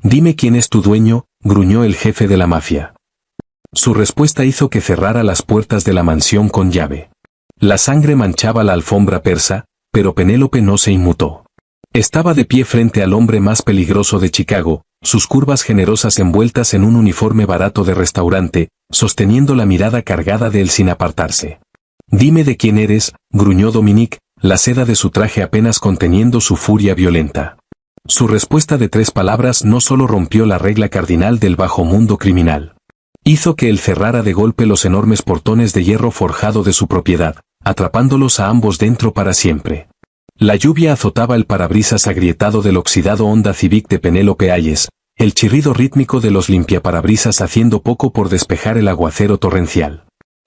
Dime quién es tu dueño, gruñó el jefe de la mafia. Su respuesta hizo que cerrara las puertas de la mansión con llave. La sangre manchaba la alfombra persa, pero Penélope no se inmutó. Estaba de pie frente al hombre más peligroso de Chicago, sus curvas generosas envueltas en un uniforme barato de restaurante, sosteniendo la mirada cargada de él sin apartarse. Dime de quién eres, gruñó Dominique, la seda de su traje apenas conteniendo su furia violenta. Su respuesta de 3 palabras no solo rompió la regla cardinal del bajo mundo criminal. Hizo que él cerrara de golpe los enormes portones de hierro forjado de su propiedad, atrapándolos a ambos dentro para siempre. La lluvia azotaba el parabrisas agrietado del oxidado Honda Civic de Penélope Hayes, el chirrido rítmico de los limpiaparabrisas haciendo poco por despejar el aguacero torrencial.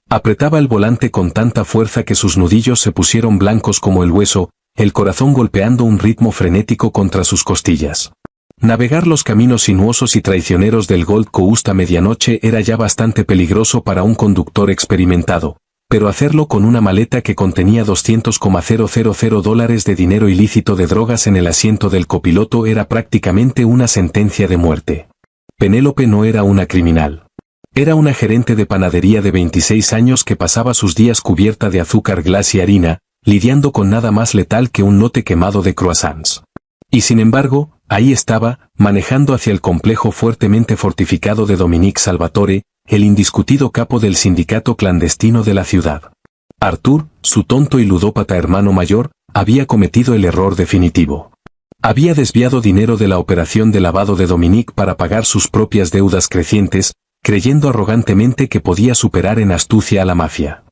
Apretaba el volante con tanta fuerza que sus nudillos se pusieron blancos como el hueso, el corazón golpeando un ritmo frenético contra sus costillas. Navegar los caminos sinuosos y traicioneros del Gold Coast a medianoche era ya bastante peligroso para un conductor experimentado, pero hacerlo con una maleta que contenía $200,000 de dinero ilícito de drogas en el asiento del copiloto era prácticamente una sentencia de muerte. Penélope no era una criminal. Era una gerente de panadería de 26 años que pasaba sus días cubierta de azúcar glas y harina, lidiando con nada más letal que un lote quemado de croissants. Y sin embargo, ahí estaba, manejando hacia el complejo fuertemente fortificado de Dominique Salvatore, el indiscutido capo del sindicato clandestino de la ciudad. Arthur, su tonto y ludópata hermano mayor, había cometido el error definitivo. Había desviado dinero de la operación de lavado de Dominique para pagar sus propias deudas crecientes, creyendo arrogantemente que podía superar en astucia a la mafia.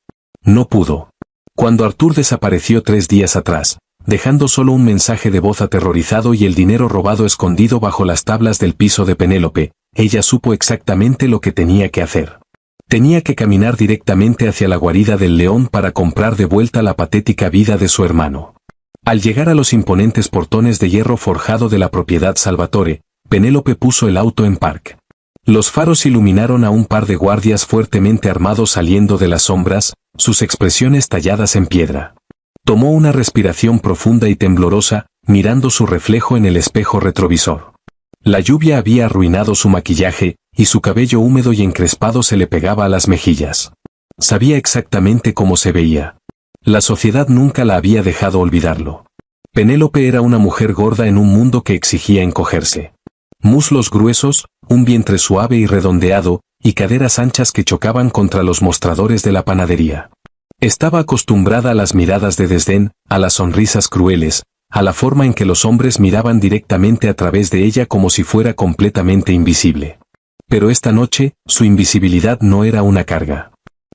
No pudo. Cuando Arthur desapareció 3 días atrás, dejando solo un mensaje de voz aterrorizado y el dinero robado escondido bajo las tablas del piso de Penélope, ella supo exactamente lo que tenía que hacer. Tenía que caminar directamente hacia la guarida del león para comprar de vuelta la patética vida de su hermano. Al llegar a los imponentes portones de hierro forjado de la propiedad Salvatore, Penélope puso el auto en park. Los faros iluminaron a un par de guardias fuertemente armados saliendo de las sombras, sus expresiones talladas en piedra. Tomó una respiración profunda y temblorosa, mirando su reflejo en el espejo retrovisor. La lluvia había arruinado su maquillaje, y su cabello húmedo y encrespado se le pegaba a las mejillas. Sabía exactamente cómo se veía. La sociedad nunca la había dejado olvidarlo. Penélope era una mujer gorda en un mundo que exigía encogerse. Muslos gruesos, un vientre suave y redondeado, y caderas anchas que chocaban contra los mostradores de la panadería. Estaba acostumbrada a las miradas de desdén, a las sonrisas crueles, a la forma en que los hombres miraban directamente a través de ella como si fuera completamente invisible. Pero esta noche, su invisibilidad no era una carga.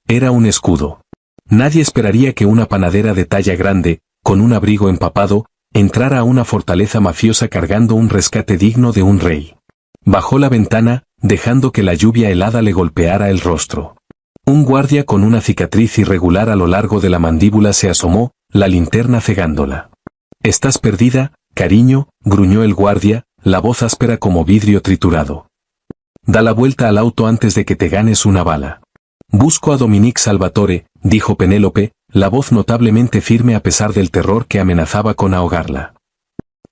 Era un escudo. Nadie esperaría que una panadera de talla grande, con un abrigo empapado, entrara a una fortaleza mafiosa cargando un rescate digno de un rey. Bajó la ventana, dejando que la lluvia helada le golpeara el rostro. Un guardia con una cicatriz irregular a lo largo de la mandíbula se asomó, la linterna cegándola. «¿Estás perdida, cariño?», gruñó el guardia, la voz áspera como vidrio triturado. «Da la vuelta al auto antes de que te ganes una bala». «Busco a Dominique Salvatore», dijo Penélope, la voz notablemente firme a pesar del terror que amenazaba con ahogarla.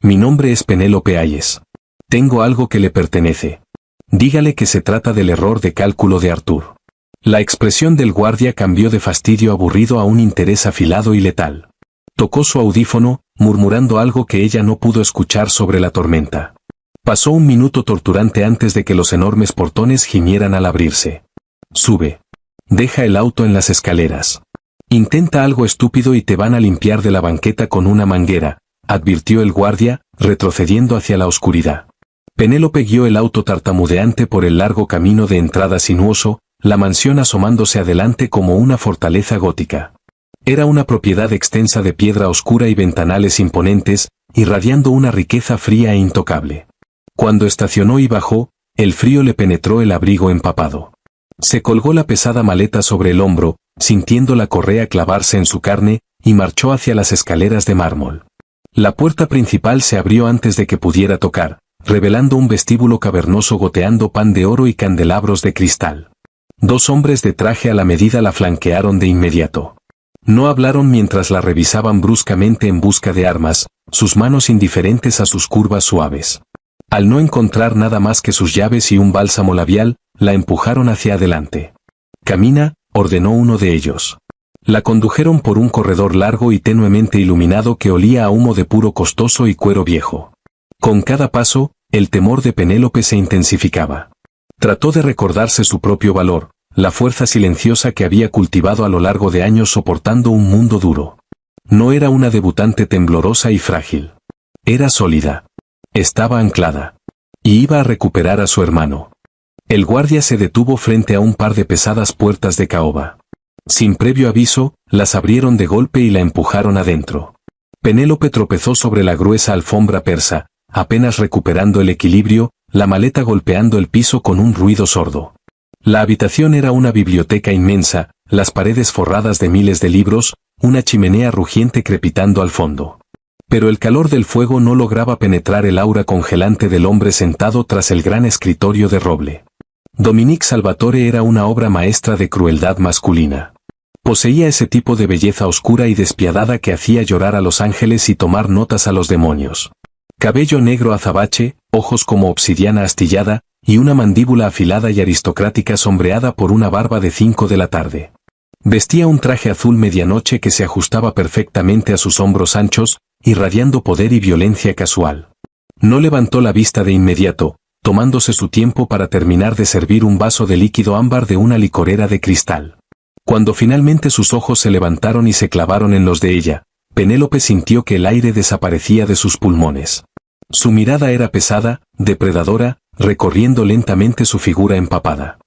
«Mi nombre es Penélope Hayes. Tengo algo que le pertenece. Dígale que se trata del error de cálculo de Arthur». La expresión del guardia cambió de fastidio aburrido a un interés afilado y letal. Tocó su audífono, murmurando algo que ella no pudo escuchar sobre la tormenta. Pasó un minuto torturante antes de que los enormes portones gimieran al abrirse. «Sube. Deja el auto en las escaleras. Intenta algo estúpido y te van a limpiar de la banqueta con una manguera», advirtió el guardia, retrocediendo hacia la oscuridad. Penélope guió el auto tartamudeante por el largo camino de entrada sinuoso, la mansión asomándose adelante como una fortaleza gótica. Era una propiedad extensa de piedra oscura y ventanales imponentes, irradiando una riqueza fría e intocable. Cuando estacionó y bajó, el frío le penetró el abrigo empapado. Se colgó la pesada maleta sobre el hombro, sintiendo la correa clavarse en su carne, y marchó hacia las escaleras de mármol. La puerta principal se abrió antes de que pudiera tocar, revelando un vestíbulo cavernoso goteando pan de oro y candelabros de cristal. 2 hombres de traje a la medida la flanquearon de inmediato. No hablaron mientras la revisaban bruscamente en busca de armas, sus manos indiferentes a sus curvas suaves. Al no encontrar nada más que sus llaves y un bálsamo labial, la empujaron hacia adelante. «Camina», ordenó uno de ellos. La condujeron por un corredor largo y tenuemente iluminado que olía a humo de puro costoso y cuero viejo. Con cada paso, el temor de Penélope se intensificaba. Trató de recordarse su propio valor, la fuerza silenciosa que había cultivado a lo largo de años soportando un mundo duro. No era una debutante temblorosa y frágil. Era sólida. Estaba anclada. Y iba a recuperar a su hermano. El guardia se detuvo frente a un par de pesadas puertas de caoba. Sin previo aviso, las abrieron de golpe y la empujaron adentro. Penélope tropezó sobre la gruesa alfombra persa, apenas recuperando el equilibrio, la maleta golpeando el piso con un ruido sordo. La habitación era una biblioteca inmensa, las paredes forradas de miles de libros, una chimenea rugiente crepitando al fondo. Pero el calor del fuego no lograba penetrar el aura congelante del hombre sentado tras el gran escritorio de roble. Dominique Salvatore era una obra maestra de crueldad masculina. Poseía ese tipo de belleza oscura y despiadada que hacía llorar a los ángeles y tomar notas a los demonios. Cabello negro azabache, ojos como obsidiana astillada, y una mandíbula afilada y aristocrática sombreada por una barba de 5 de la tarde. Vestía un traje azul medianoche que se ajustaba perfectamente a sus hombros anchos, irradiando poder y violencia casual. No levantó la vista de inmediato, tomándose su tiempo para terminar de servir un vaso de líquido ámbar de una licorera de cristal. Cuando finalmente sus ojos se levantaron y se clavaron en los de ella, Penélope sintió que el aire desaparecía de sus pulmones. Su mirada era pesada, depredadora, recorriendo lentamente su figura empapada.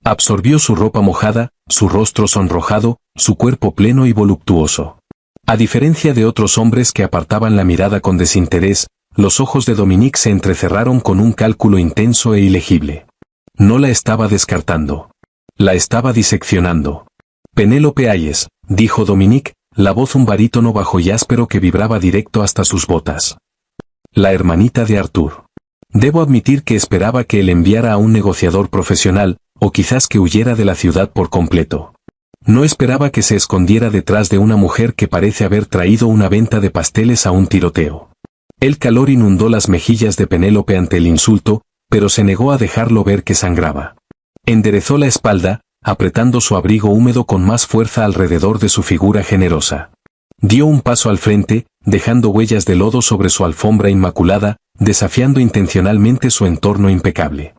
Absorbió su ropa mojada, su rostro sonrojado, su cuerpo pleno y voluptuoso. A diferencia de otros hombres que apartaban la mirada con desinterés, los ojos de Dominique se entrecerraron con un cálculo intenso e ilegible. No la estaba descartando. La estaba diseccionando. «Penélope Hayes», dijo Dominique, la voz un barítono bajo y áspero que vibraba directo hasta sus botas. «La hermanita de Arthur. Debo admitir que esperaba que él enviara a un negociador profesional, o quizás que huyera de la ciudad por completo. No esperaba que se escondiera detrás de una mujer que parece haber traído una venta de pasteles a un tiroteo». El calor inundó las mejillas de Penélope ante el insulto, pero se negó a dejarlo ver que sangraba. Enderezó la espalda, apretando su abrigo húmedo con más fuerza alrededor de su figura generosa. Dio un paso al frente, dejando huellas de lodo sobre su alfombra inmaculada, desafiando intencionalmente su entorno impecable.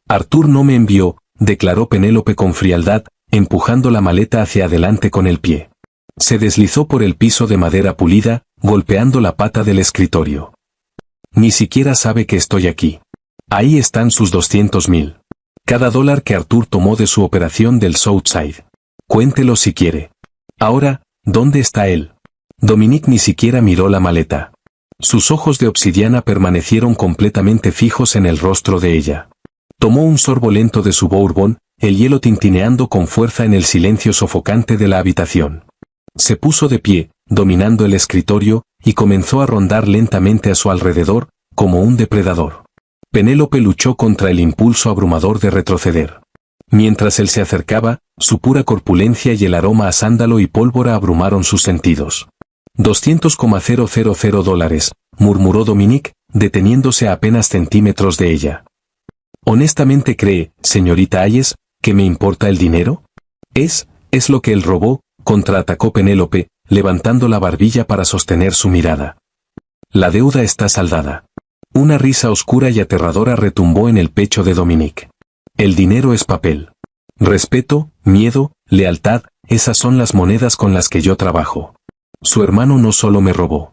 «Arthur no me envió», declaró Penélope con frialdad, empujando la maleta hacia adelante con el pie. Se deslizó por el piso de madera pulida, golpeando la pata del escritorio. «Ni siquiera sabe que estoy aquí. Ahí están sus 200.000. Cada dólar que Arthur tomó de su operación del Southside. Cuéntelo si quiere. Ahora, ¿dónde está él?» Dominique ni siquiera miró la maleta. Sus ojos de obsidiana permanecieron completamente fijos en el rostro de ella. Tomó un sorbo lento de su bourbon, el hielo tintineando con fuerza en el silencio sofocante de la habitación. Se puso de pie, dominando el escritorio, y comenzó a rondar lentamente a su alrededor, como un depredador. Penélope luchó contra el impulso abrumador de retroceder. Mientras él se acercaba, su pura corpulencia y el aroma a sándalo y pólvora abrumaron sus sentidos. $200,000, murmuró Dominique, deteniéndose a apenas centímetros de ella. ¿Honestamente cree, señorita Hayes, que me importa el dinero? Es lo que él robó», contraatacó Penélope, levantando la barbilla para sostener su mirada. «La deuda está saldada». Una risa oscura y aterradora retumbó en el pecho de Dominique. «El dinero es papel. Respeto, miedo, lealtad, esas son las monedas con las que yo trabajo. Su hermano no solo me robó.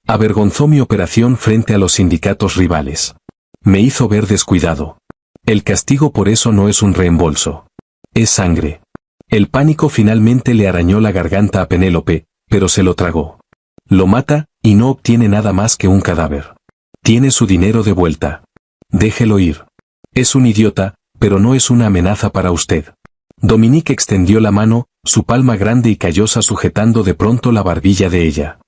Avergonzó mi operación frente a los sindicatos rivales. Me hizo ver descuidado. El castigo por eso no es un reembolso. Es sangre». El pánico finalmente le arañó la garganta a Penélope, pero se lo tragó. Lo mata, y no obtiene nada más que un cadáver. Tiene su dinero de vuelta. Déjelo ir. Es un idiota, pero no es una amenaza para usted. Dominique extendió la mano, su palma grande y callosa sujetando de pronto la barbilla de ella.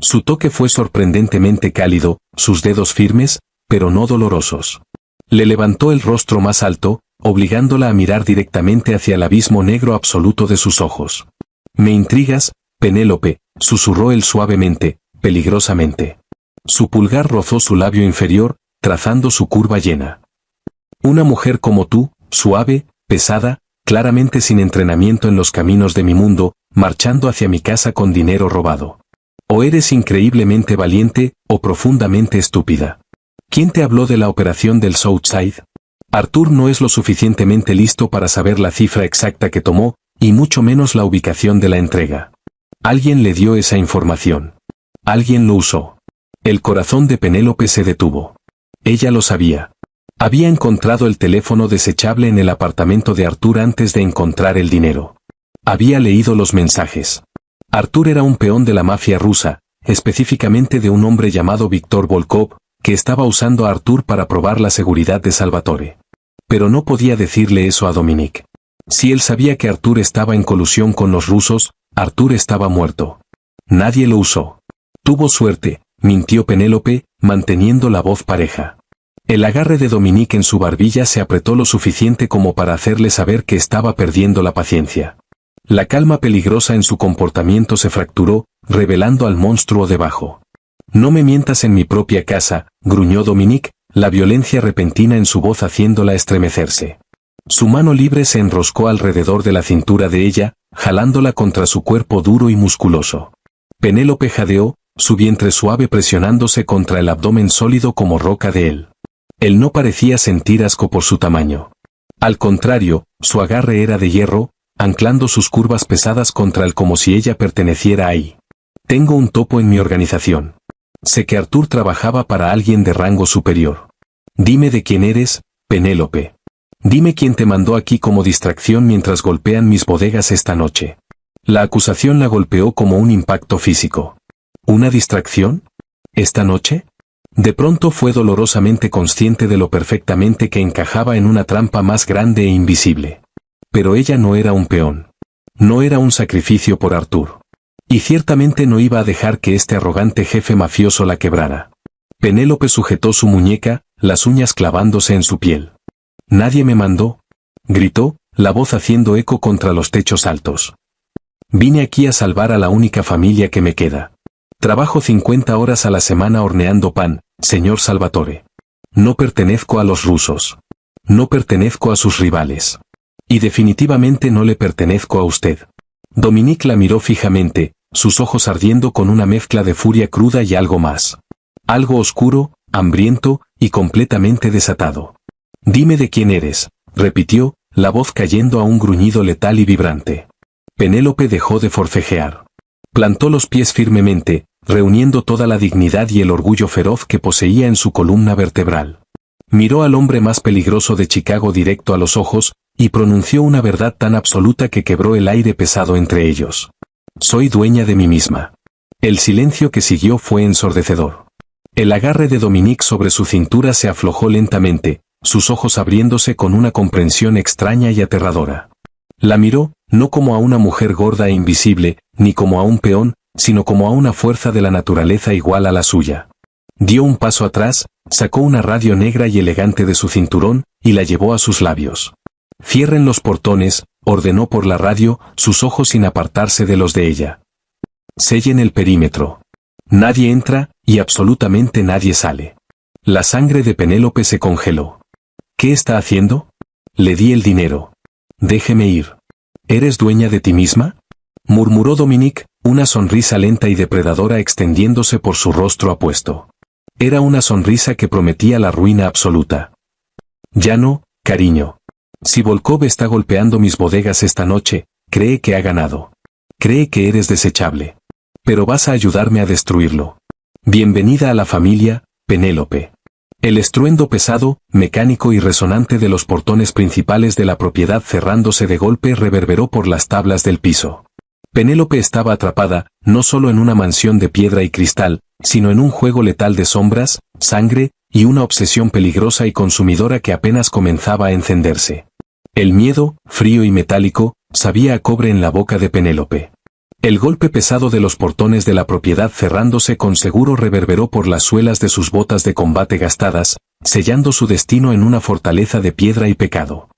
Su toque fue sorprendentemente cálido, sus dedos firmes, pero no dolorosos. Le levantó el rostro más alto, obligándola a mirar directamente hacia el abismo negro absoluto de sus ojos. «Me intrigas, Penélope», susurró él suavemente, peligrosamente. Su pulgar rozó su labio inferior, trazando su curva llena. Una mujer como tú, suave, pesada, claramente sin entrenamiento en los caminos de mi mundo, marchando hacia mi casa con dinero robado. O eres increíblemente valiente, o profundamente estúpida. ¿Quién te habló de la operación del Southside? Arthur no es lo suficientemente listo para saber la cifra exacta que tomó, y mucho menos la ubicación de la entrega. Alguien le dio esa información. Alguien lo usó. El corazón de Penélope se detuvo. Ella lo sabía. Había encontrado el teléfono desechable en el apartamento de Arthur antes de encontrar el dinero. Había leído los mensajes. Arthur era un peón de la mafia rusa, específicamente de un hombre llamado Víctor Volkov, que estaba usando a Arthur para probar la seguridad de Salvatore. Pero no podía decirle eso a Dominique. Si él sabía que Arthur estaba en colusión con los rusos, Arthur estaba muerto. Nadie lo usó. Tuvo suerte, mintió Penélope, manteniendo la voz pareja. El agarre de Dominique en su barbilla se apretó lo suficiente como para hacerle saber que estaba perdiendo la paciencia. La calma peligrosa en su comportamiento se fracturó, revelando al monstruo debajo. No me mientas en mi propia casa, gruñó Dominique, la violencia repentina en su voz haciéndola estremecerse. Su mano libre se enroscó alrededor de la cintura de ella, jalándola contra su cuerpo duro y musculoso. Penélope jadeó, su vientre suave presionándose contra el abdomen sólido como roca de él. Él no parecía sentir asco por su tamaño. Al contrario, su agarre era de hierro, anclando sus curvas pesadas contra él como si ella perteneciera ahí. Tengo un topo en mi organización. Sé que Arthur trabajaba para alguien de rango superior. Dime de quién eres, Penélope. Dime quién te mandó aquí como distracción mientras golpean mis bodegas esta noche. La acusación la golpeó como un impacto físico. ¿Una distracción? ¿Esta noche? De pronto fue dolorosamente consciente de lo perfectamente que encajaba en una trampa más grande e invisible. Pero ella no era un peón. No era un sacrificio por Arthur. Y ciertamente no iba a dejar que este arrogante jefe mafioso la quebrara. Penélope sujetó su muñeca, las uñas clavándose en su piel. «Nadie me mandó», gritó, la voz haciendo eco contra los techos altos. «Vine aquí a salvar a la única familia que me queda. Trabajo 50 horas a la semana horneando pan, señor Salvatore. No pertenezco a los rusos. No pertenezco a sus rivales. Y definitivamente no le pertenezco a usted». Dominique la miró fijamente, sus ojos ardiendo con una mezcla de furia cruda y algo más. Algo oscuro, hambriento, y completamente desatado. «Dime de quién eres», repitió, la voz cayendo a un gruñido letal y vibrante. Penélope dejó de forcejear. Plantó los pies firmemente, reuniendo toda la dignidad y el orgullo feroz que poseía en su columna vertebral. Miró al hombre más peligroso de Chicago directo a los ojos, y pronunció una verdad tan absoluta que quebró el aire pesado entre ellos. «Soy dueña de mí misma». El silencio que siguió fue ensordecedor. El agarre de Dominique sobre su cintura se aflojó lentamente, sus ojos abriéndose con una comprensión extraña y aterradora. La miró, no como a una mujer gorda e invisible, ni como a un peón, sino como a una fuerza de la naturaleza igual a la suya. Dio un paso atrás, sacó una radio negra y elegante de su cinturón, y la llevó a sus labios. «Cierren los portones», ordenó por la radio, sus ojos sin apartarse de los de ella. «Sellen el perímetro. Nadie entra, y absolutamente nadie sale». La sangre de Penélope se congeló. «¿Qué está haciendo?» «Le di el dinero». «Déjeme ir». «¿Eres dueña de ti misma?», murmuró Dominique, una sonrisa lenta y depredadora extendiéndose por su rostro apuesto. Era una sonrisa que prometía la ruina absoluta. «Ya no, cariño. Si Volkov está golpeando mis bodegas esta noche, cree que ha ganado. Cree que eres desechable. Pero vas a ayudarme a destruirlo. Bienvenida a la familia, Penélope». El estruendo pesado, mecánico y resonante de los portones principales de la propiedad cerrándose de golpe reverberó por las tablas del piso. Penélope estaba atrapada, no solo en una mansión de piedra y cristal, sino en un juego letal de sombras, sangre, y una obsesión peligrosa y consumidora que apenas comenzaba a encenderse. El miedo, frío y metálico, sabía a cobre en la boca de Penélope. El golpe pesado de los portones de la propiedad cerrándose con seguro reverberó por las suelas de sus botas de combate gastadas, sellando su destino en una fortaleza de piedra y pecado.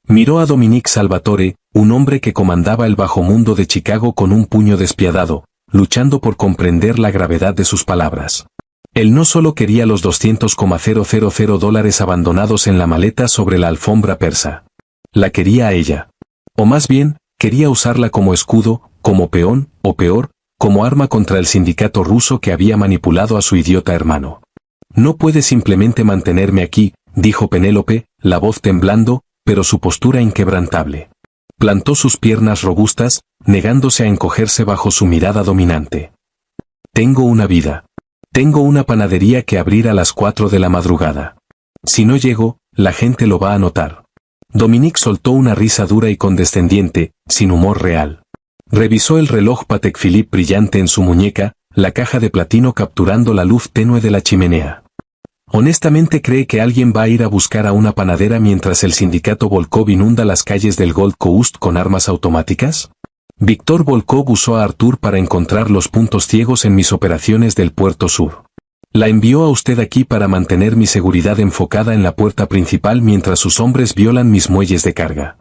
Miró a Dominique Salvatore, un hombre que comandaba el bajo mundo de Chicago con un puño despiadado, luchando por comprender la gravedad de sus palabras. Él no solo quería los $200,000 abandonados en la maleta sobre la alfombra persa. La quería a ella. O más bien, quería usarla como escudo, como peón, o peor, como arma contra el sindicato ruso que había manipulado a su idiota hermano. No puede simplemente mantenerme aquí, dijo Penélope, la voz temblando, pero su postura inquebrantable. Plantó sus piernas robustas, negándose a encogerse bajo su mirada dominante. Tengo una vida. Tengo una panadería que abrir a las 4 de la madrugada. Si no llego, la gente lo va a notar. Dominique soltó una risa dura y condescendiente, sin humor real. Revisó el reloj Patek Philippe brillante en su muñeca, la caja de platino capturando la luz tenue de la chimenea. ¿Honestamente cree que alguien va a ir a buscar a una panadera mientras el sindicato Volkov inunda las calles del Gold Coast con armas automáticas? Víctor Volkov usó a Artur para encontrar los puntos ciegos en mis operaciones del Puerto Sur. La envió a usted aquí para mantener mi seguridad enfocada en la puerta principal mientras sus hombres violan mis muelles de carga.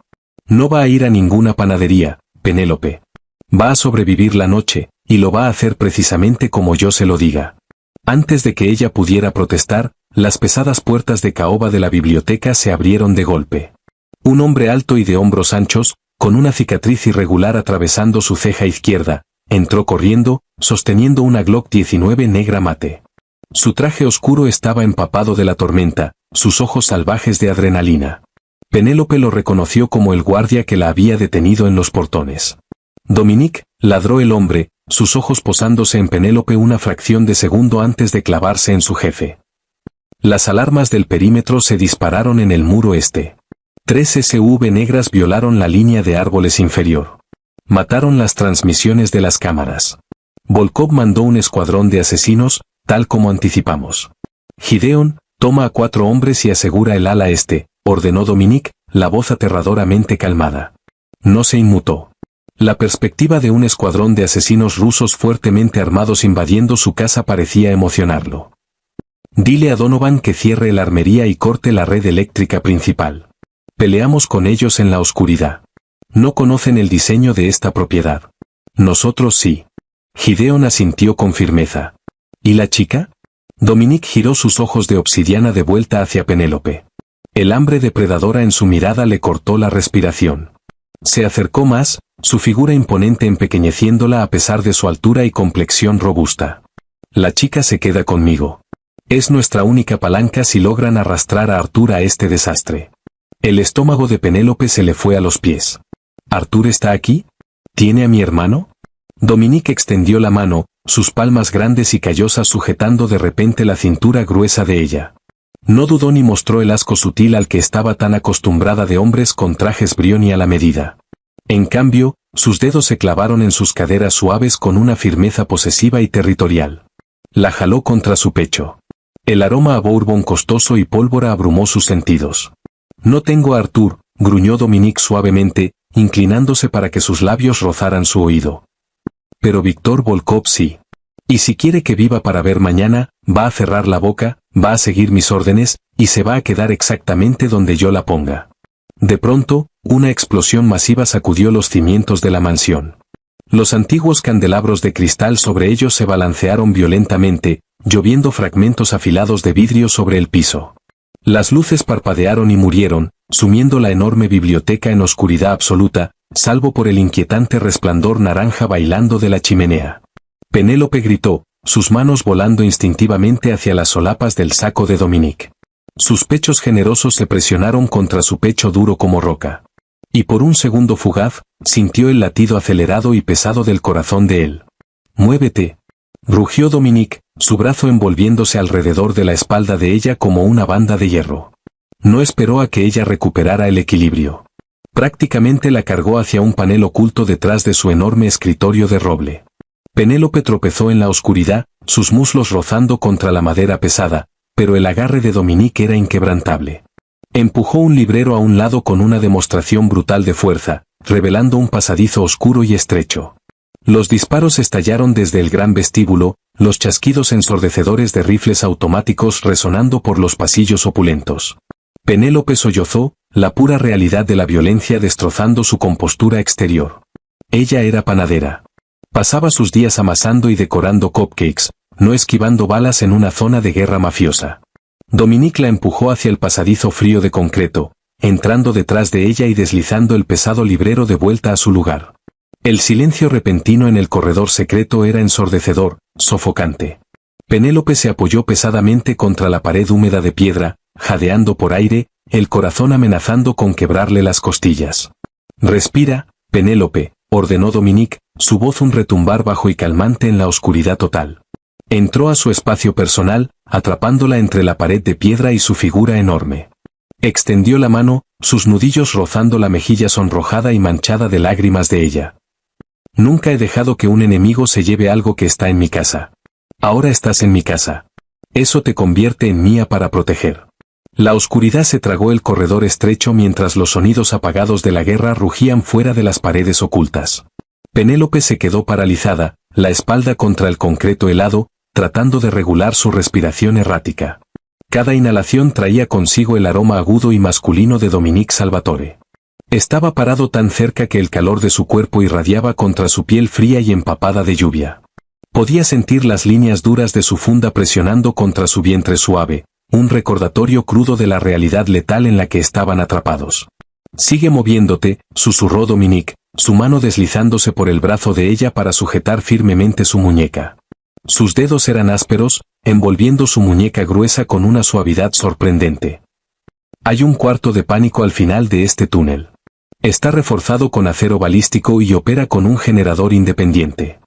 No va a ir a ninguna panadería, Penélope. Va a sobrevivir la noche, y lo va a hacer precisamente como yo se lo diga. Antes de que ella pudiera protestar, las pesadas puertas de caoba de la biblioteca se abrieron de golpe. Un hombre alto y de hombros anchos, con una cicatriz irregular atravesando su ceja izquierda, entró corriendo, sosteniendo una Glock 19 negra mate. Su traje oscuro estaba empapado de la tormenta, sus ojos salvajes de adrenalina. Penélope lo reconoció como el guardia que la había detenido en los portones. Dominique, ladró el hombre, sus ojos posándose en Penélope una fracción de segundo antes de clavarse en su jefe. Las alarmas del perímetro se dispararon en el muro este. 3 SV negras violaron la línea de árboles inferior. Mataron las transmisiones de las cámaras. Volkov mandó un escuadrón de asesinos, tal como anticipamos. Gideon, toma a 4 hombres y asegura el ala este, ordenó Dominique, la voz aterradoramente calmada. No se inmutó. La perspectiva de un escuadrón de asesinos rusos fuertemente armados invadiendo su casa parecía emocionarlo. Dile a Donovan que cierre la armería y corte la red eléctrica principal. Peleamos con ellos en la oscuridad. No conocen el diseño de esta propiedad. Nosotros sí. Gideon asintió con firmeza. ¿Y la chica? Dominique giró sus ojos de obsidiana de vuelta hacia Penélope. El hambre depredadora en su mirada le cortó la respiración. Se acercó más, su figura imponente empequeñeciéndola a pesar de su altura y complexión robusta. La chica se queda conmigo. Es nuestra única palanca si logran arrastrar a Artur a este desastre. El estómago de Penélope se le fue a los pies. ¿Artur está aquí? ¿Tiene a mi hermano? Dominique extendió la mano, sus palmas grandes y callosas sujetando de repente la cintura gruesa de ella. No dudó ni mostró el asco sutil al que estaba tan acostumbrada de hombres con trajes Brioni a la medida. En cambio, sus dedos se clavaron en sus caderas suaves con una firmeza posesiva y territorial. La jaló contra su pecho. El aroma a bourbon costoso y pólvora abrumó sus sentidos. No tengo a Artur, gruñó Dominique suavemente, inclinándose para que sus labios rozaran su oído. Pero Víctor Volkov sí. Y si quiere que viva para ver mañana, va a cerrar la boca, va a seguir mis órdenes, y se va a quedar exactamente donde yo la ponga. De pronto, una explosión masiva sacudió los cimientos de la mansión. Los antiguos candelabros de cristal sobre ellos se balancearon violentamente, lloviendo fragmentos afilados de vidrio sobre el piso. Las luces parpadearon y murieron, sumiendo la enorme biblioteca en oscuridad absoluta, salvo por el inquietante resplandor naranja bailando de la chimenea. Penélope gritó, sus manos volando instintivamente hacia las solapas del saco de Dominique. Sus pechos generosos se presionaron contra su pecho duro como roca. Y por un segundo fugaz, sintió el latido acelerado y pesado del corazón de él. «Muévete», rugió Dominique, su brazo envolviéndose alrededor de la espalda de ella como una banda de hierro. No esperó a que ella recuperara el equilibrio. Prácticamente la cargó hacia un panel oculto detrás de su enorme escritorio de roble. Penélope tropezó en la oscuridad, sus muslos rozando contra la madera pesada, pero el agarre de Dominique era inquebrantable. Empujó un librero a un lado con una demostración brutal de fuerza, revelando un pasadizo oscuro y estrecho. Los disparos estallaron desde el gran vestíbulo, los chasquidos ensordecedores de rifles automáticos resonando por los pasillos opulentos. Penélope sollozó, la pura realidad de la violencia destrozando su compostura exterior. Ella era panadera. Pasaba sus días amasando y decorando cupcakes, no esquivando balas en una zona de guerra mafiosa. Dominique la empujó hacia el pasadizo frío de concreto, entrando detrás de ella y deslizando el pesado librero de vuelta a su lugar. El silencio repentino en el corredor secreto era ensordecedor, sofocante. Penélope se apoyó pesadamente contra la pared húmeda de piedra, jadeando por aire, el corazón amenazando con quebrarle las costillas. «Respira, Penélope», ordenó Dominique, su voz un retumbar bajo y calmante en la oscuridad total. Entró a su espacio personal, atrapándola entre la pared de piedra y su figura enorme. Extendió la mano, sus nudillos rozando la mejilla sonrojada y manchada de lágrimas de ella. «Nunca he dejado que un enemigo se lleve algo que está en mi casa. Ahora estás en mi casa. Eso te convierte en mía para proteger». La oscuridad se tragó el corredor estrecho mientras los sonidos apagados de la guerra rugían fuera de las paredes ocultas. Penélope se quedó paralizada, la espalda contra el concreto helado, tratando de regular su respiración errática. Cada inhalación traía consigo el aroma agudo y masculino de Dominique Salvatore. Estaba parado tan cerca que el calor de su cuerpo irradiaba contra su piel fría y empapada de lluvia. Podía sentir las líneas duras de su funda presionando contra su vientre suave, un recordatorio crudo de la realidad letal en la que estaban atrapados. «Sigue moviéndote», susurró Dominique, su mano deslizándose por el brazo de ella para sujetar firmemente su muñeca. Sus dedos eran ásperos, envolviendo su muñeca gruesa con una suavidad sorprendente. «Hay un cuarto de pánico al final de este túnel. Está reforzado con acero balístico y opera con un generador independiente».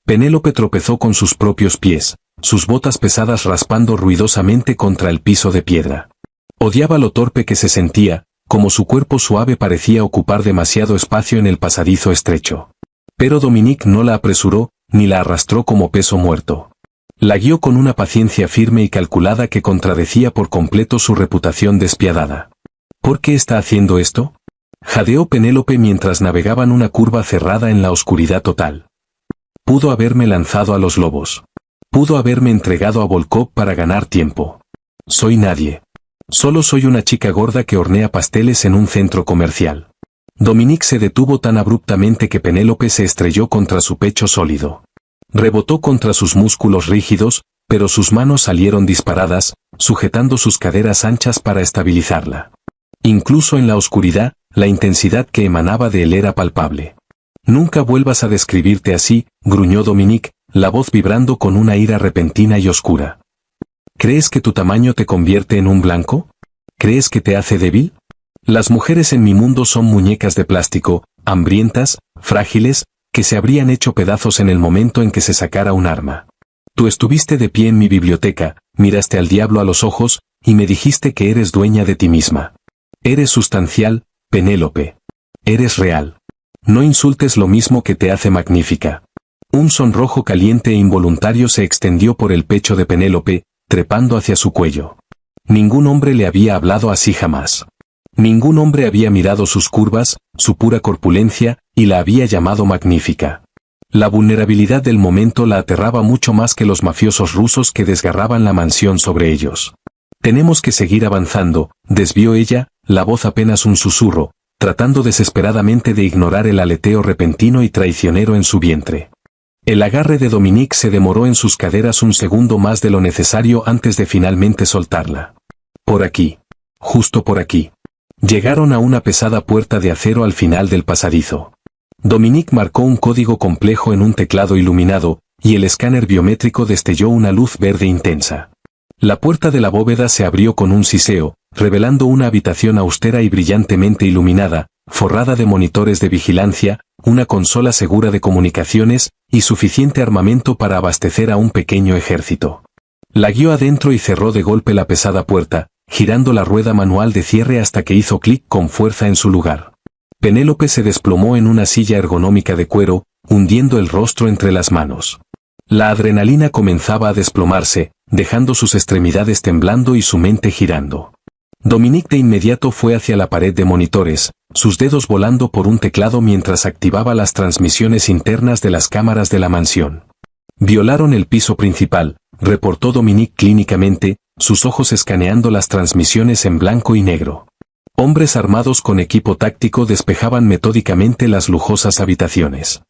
Penélope tropezó con sus propios pies, sus botas pesadas raspando ruidosamente contra el piso de piedra. Odiaba lo torpe que se sentía, como su cuerpo suave parecía ocupar demasiado espacio en el pasadizo estrecho. Pero Dominique no la apresuró, ni la arrastró como peso muerto. La guió con una paciencia firme y calculada que contradecía por completo su reputación despiadada. «¿Por qué está haciendo esto?», jadeó Penélope mientras navegaban una curva cerrada en la oscuridad total. «Pudo haberme lanzado a los lobos. Pudo haberme entregado a Volkov para ganar tiempo. Soy nadie. Solo soy una chica gorda que hornea pasteles en un centro comercial». Dominique se detuvo tan abruptamente que Penélope se estrelló contra su pecho sólido. Rebotó contra sus músculos rígidos, pero sus manos salieron disparadas, sujetando sus caderas anchas para estabilizarla. Incluso en la oscuridad, la intensidad que emanaba de él era palpable. «Nunca vuelvas a describirte así», gruñó Dominique, la voz vibrando con una ira repentina y oscura. «¿Crees que tu tamaño te convierte en un blanco? ¿Crees que te hace débil? Las mujeres en mi mundo son muñecas de plástico, hambrientas, frágiles, que se habrían hecho pedazos en el momento en que se sacara un arma. Tú estuviste de pie en mi biblioteca, miraste al diablo a los ojos, y me dijiste que eres dueña de ti misma. Eres sustancial, Penélope. Eres real. No insultes lo mismo que te hace magnífica». Un sonrojo caliente e involuntario se extendió por el pecho de Penélope, trepando hacia su cuello. Ningún hombre le había hablado así jamás. Ningún hombre había mirado sus curvas, su pura corpulencia, y la había llamado magnífica. La vulnerabilidad del momento la aterraba mucho más que los mafiosos rusos que desgarraban la mansión sobre ellos. «Tenemos que seguir avanzando», desvió ella, la voz apenas un susurro, tratando desesperadamente de ignorar el aleteo repentino y traicionero en su vientre. El agarre de Dominique se demoró en sus caderas un segundo más de lo necesario antes de finalmente soltarla. «Por aquí. Justo por aquí». Llegaron a una pesada puerta de acero al final del pasadizo. Dominique marcó un código complejo en un teclado iluminado, y el escáner biométrico destelló una luz verde intensa. La puerta de la bóveda se abrió con un siseo, revelando una habitación austera y brillantemente iluminada, forrada de monitores de vigilancia, una consola segura de comunicaciones, y suficiente armamento para abastecer a un pequeño ejército. La guió adentro y cerró de golpe la pesada puerta, girando la rueda manual de cierre hasta que hizo clic con fuerza en su lugar. Penélope se desplomó en una silla ergonómica de cuero, hundiendo el rostro entre las manos. La adrenalina comenzaba a desplomarse, dejando sus extremidades temblando y su mente girando. Dominique de inmediato fue hacia la pared de monitores, sus dedos volando por un teclado mientras activaba las transmisiones internas de las cámaras de la mansión. «Violaron el piso principal», reportó Dominique clínicamente, sus ojos escaneando las transmisiones en blanco y negro. Hombres armados con equipo táctico despejaban metódicamente las lujosas habitaciones.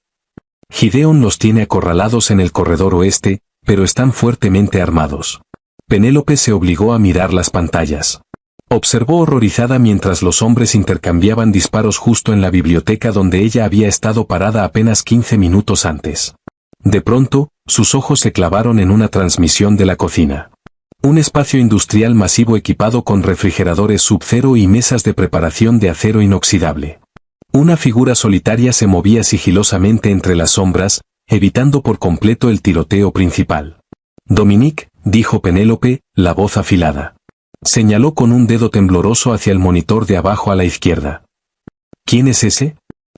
«Gideon los tiene acorralados en el corredor oeste», pero están fuertemente armados. Penélope se obligó a mirar las pantallas. Observó horrorizada mientras los hombres intercambiaban disparos justo en la biblioteca donde ella había estado parada apenas 15 minutos antes. De pronto, sus ojos se clavaron en una transmisión de la cocina. Un espacio industrial masivo equipado con refrigeradores sub-cero y mesas de preparación de acero inoxidable. Una figura solitaria se movía sigilosamente entre las sombras, evitando por completo el tiroteo principal. «Dominique», dijo Penélope, la voz afilada. Señaló con un dedo tembloroso hacia el monitor de abajo a la izquierda. «¿Quién es ese?»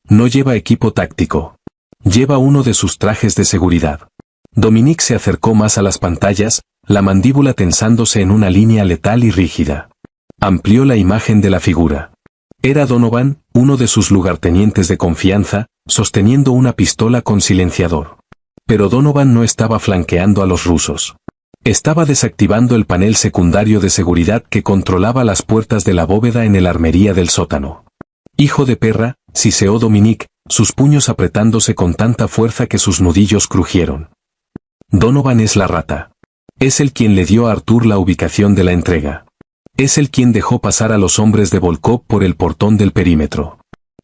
«No lleva equipo táctico. Lleva uno de sus trajes de seguridad». Dominique se acercó más a las pantallas, la mandíbula tensándose en una línea letal y rígida. Amplió la imagen de la figura. Era Donovan, uno de sus lugartenientes de confianza, sosteniendo una pistola con silenciador. Pero Donovan no estaba flanqueando a los rusos. Estaba desactivando el panel secundario de seguridad que controlaba las puertas de la bóveda en el armería del sótano. «Hijo de perra», siseó Dominique, sus puños apretándose con tanta fuerza que sus nudillos crujieron. «Donovan es la rata. Es el quien le dio a Artur la ubicación de la entrega. Es el quien dejó pasar a los hombres de Volkov por el portón del perímetro».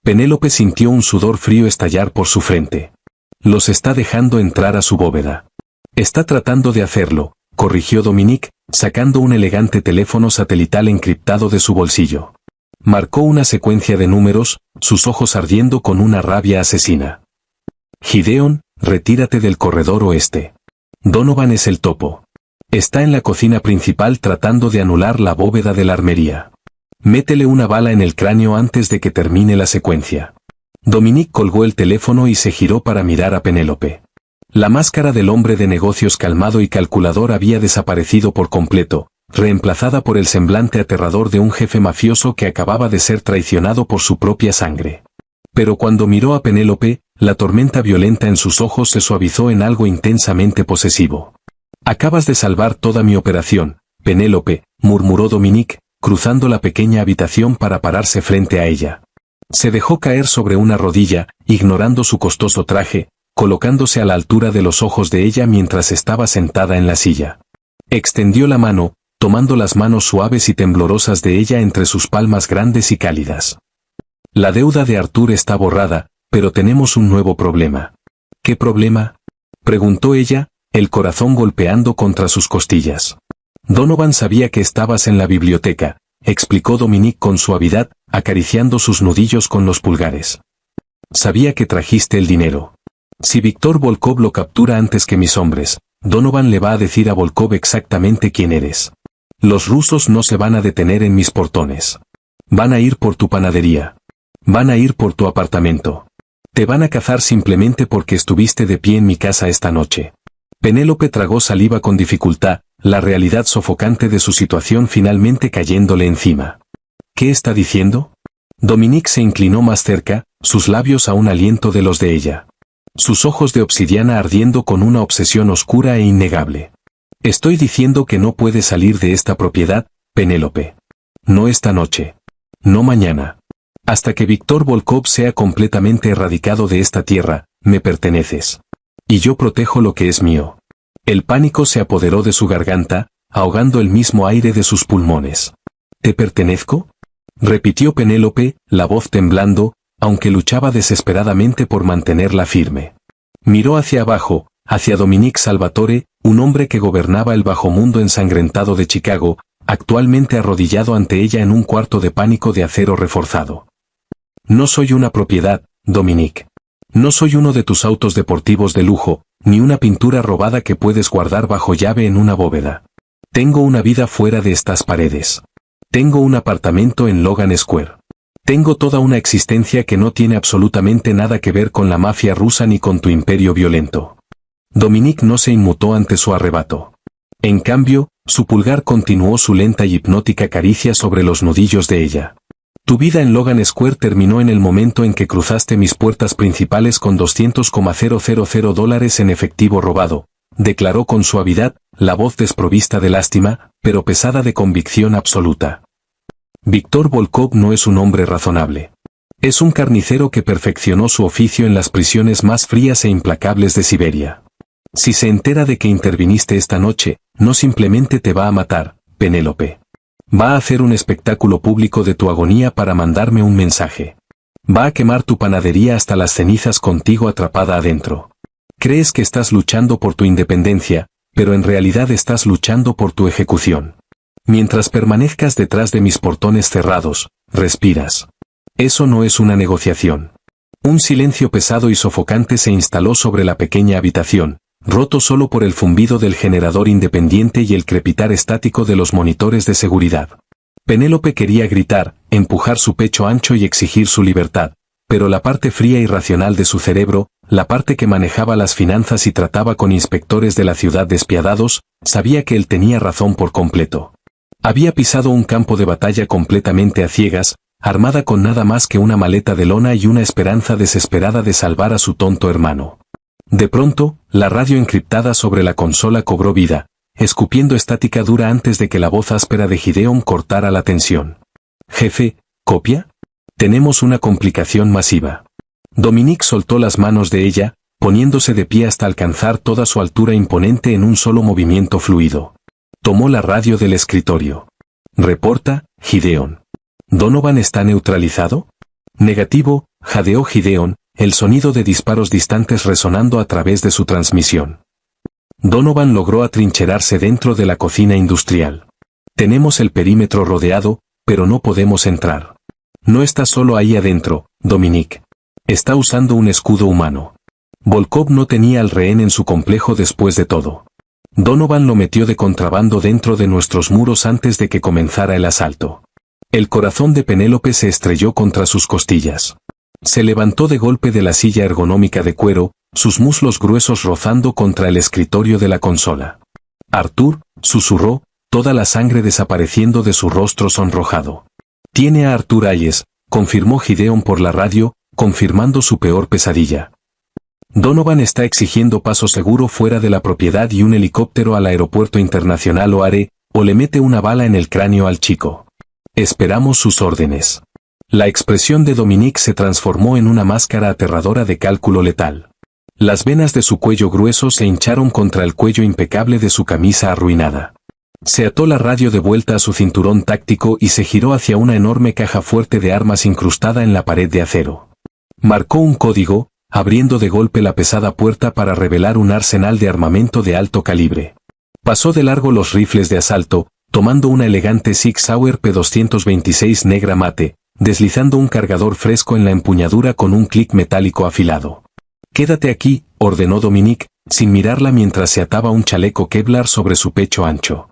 Penélope sintió un sudor frío estallar por su frente. «Los está dejando entrar a su bóveda». «Está tratando de hacerlo», corrigió Dominique, sacando un elegante teléfono satelital encriptado de su bolsillo. Marcó una secuencia de números, sus ojos ardiendo con una rabia asesina. «Gideon, retírate del corredor oeste. Donovan es el topo. Está en la cocina principal tratando de anular la bóveda de la armería. Métele una bala en el cráneo antes de que termine la secuencia». Dominique colgó el teléfono y se giró para mirar a Penélope. La máscara del hombre de negocios calmado y calculador había desaparecido por completo, reemplazada por el semblante aterrador de un jefe mafioso que acababa de ser traicionado por su propia sangre. Pero cuando miró a Penélope, la tormenta violenta en sus ojos se suavizó en algo intensamente posesivo. «Acabas de salvar toda mi operación, Penélope», murmuró Dominique, cruzando la pequeña habitación para pararse frente a ella. Se dejó caer sobre una rodilla, ignorando su costoso traje, colocándose a la altura de los ojos de ella mientras estaba sentada en la silla. Extendió la mano, tomando las manos suaves y temblorosas de ella entre sus palmas grandes y cálidas. «La deuda de Artur está borrada, pero tenemos un nuevo problema». «¿Qué problema?», preguntó ella, el corazón golpeando contra sus costillas. «Donovan sabía que estabas en la biblioteca», explicó Dominique con suavidad, acariciando sus nudillos con los pulgares. «Sabía que trajiste el dinero. Si Víctor Volkov lo captura antes que mis hombres, Donovan le va a decir a Volkov exactamente quién eres. Los rusos no se van a detener en mis portones. Van a ir por tu panadería. Van a ir por tu apartamento. Te van a cazar simplemente porque estuviste de pie en mi casa esta noche». Penélope tragó saliva con dificultad, la realidad sofocante de su situación finalmente cayéndole encima. «¿Qué está diciendo?». Dominique se inclinó más cerca, sus labios a un aliento de los de ella. Sus ojos de obsidiana ardiendo con una obsesión oscura e innegable. «Estoy diciendo que no puedes salir de esta propiedad, Penélope. No esta noche. No mañana. Hasta que Víctor Volkov sea completamente erradicado de esta tierra, me perteneces. Y yo protejo lo que es mío». El pánico se apoderó de su garganta, ahogando el mismo aire de sus pulmones. «¿Te pertenezco?», repitió Penélope, la voz temblando, aunque luchaba desesperadamente por mantenerla firme. Miró hacia abajo, hacia Dominique Salvatore, un hombre que gobernaba el bajo mundo ensangrentado de Chicago, actualmente arrodillado ante ella en un cuarto de pánico de acero reforzado. «No soy una propiedad, Dominique. No soy uno de tus autos deportivos de lujo, ni una pintura robada que puedes guardar bajo llave en una bóveda. Tengo una vida fuera de estas paredes. Tengo un apartamento en Logan Square. Tengo toda una existencia que no tiene absolutamente nada que ver con la mafia rusa ni con tu imperio violento». Dominique no se inmutó ante su arrebato. En cambio, su pulgar continuó su lenta y hipnótica caricia sobre los nudillos de ella. «Tu vida en Logan Square terminó en el momento en que cruzaste mis puertas principales con $200,000 en efectivo robado», declaró con suavidad, la voz desprovista de lástima, pero pesada de convicción absoluta. «Víctor Volkov no es un hombre razonable. Es un carnicero que perfeccionó su oficio en las prisiones más frías e implacables de Siberia. Si se entera de que interviniste esta noche, no simplemente te va a matar, Penélope. Va a hacer un espectáculo público de tu agonía para mandarme un mensaje. Va a quemar tu panadería hasta las cenizas contigo atrapada adentro. Crees que estás luchando por tu independencia, pero en realidad estás luchando por tu ejecución. Mientras permanezcas detrás de mis portones cerrados, respiras. Eso no es una negociación. Un silencio pesado y sofocante se instaló sobre la pequeña habitación, roto solo por el zumbido del generador independiente y el crepitar estático de los monitores de seguridad. Penélope quería gritar, empujar su pecho ancho y exigir su libertad, pero la parte fría y racional de su cerebro, la parte que manejaba las finanzas y trataba con inspectores de la ciudad despiadados, sabía que él tenía razón por completo. Había pisado un campo de batalla completamente a ciegas, armada con nada más que una maleta de lona y una esperanza desesperada de salvar a su tonto hermano. De pronto, la radio encriptada sobre la consola cobró vida, escupiendo estática dura antes de que la voz áspera de Gideon cortara la tensión. «Jefe, ¿copia? Tenemos una complicación masiva». Dominique soltó las manos de ella, poniéndose de pie hasta alcanzar toda su altura imponente en un solo movimiento fluido. Tomó la radio del escritorio. «Reporta, Gideon. ¿Donovan está neutralizado?» «Negativo», jadeó Gideon, el sonido de disparos distantes resonando a través de su transmisión. Donovan logró atrincherarse dentro de la cocina industrial. «Tenemos el perímetro rodeado, pero no podemos entrar». «No está solo ahí adentro, Dominique. Está usando un escudo humano. Volkov no tenía al rehén en su complejo después de todo. Donovan lo metió de contrabando dentro de nuestros muros antes de que comenzara el asalto». El corazón de Penélope se estrelló contra sus costillas. Se levantó de golpe de la silla ergonómica de cuero, sus muslos gruesos rozando contra el escritorio de la consola. «Arthur», susurró, toda la sangre desapareciendo de su rostro sonrojado. «Tiene a Arthur Hayes», confirmó Gideon por la radio, confirmando su peor pesadilla. «Donovan está exigiendo paso seguro fuera de la propiedad y un helicóptero al aeropuerto internacional O'Hare, o le mete una bala en el cráneo al chico. Esperamos sus órdenes». La expresión de Dominique se transformó en una máscara aterradora de cálculo letal. Las venas de su cuello grueso se hincharon contra el cuello impecable de su camisa arruinada. Se ató la radio de vuelta a su cinturón táctico y se giró hacia una enorme caja fuerte de armas incrustada en la pared de acero. Marcó un código, abriendo de golpe la pesada puerta para revelar un arsenal de armamento de alto calibre. Pasó de largo los rifles de asalto, tomando una elegante Sig Sauer P226 negra mate, deslizando un cargador fresco en la empuñadura con un clic metálico afilado. «Quédate aquí», ordenó Dominique, sin mirarla mientras se ataba un chaleco Kevlar sobre su pecho ancho.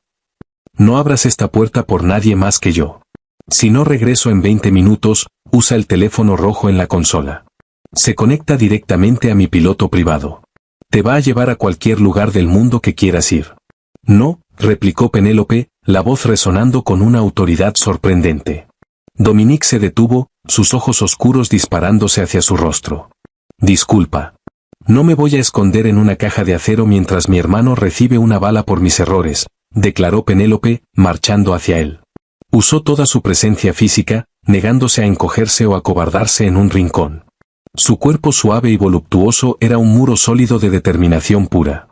«No abras esta puerta por nadie más que yo. Si no regreso en 20 minutos, usa el teléfono rojo en la consola. Se conecta directamente a mi piloto privado. Te va a llevar a cualquier lugar del mundo que quieras ir». «No», replicó Penélope, la voz resonando con una autoridad sorprendente. Dominique se detuvo, sus ojos oscuros disparándose hacia su rostro. «Disculpa. No me voy a esconder en una caja de acero mientras mi hermano recibe una bala por mis errores», declaró Penélope, marchando hacia él. Usó toda su presencia física, negándose a encogerse o acobardarse en un rincón. Su cuerpo suave y voluptuoso era un muro sólido de determinación pura.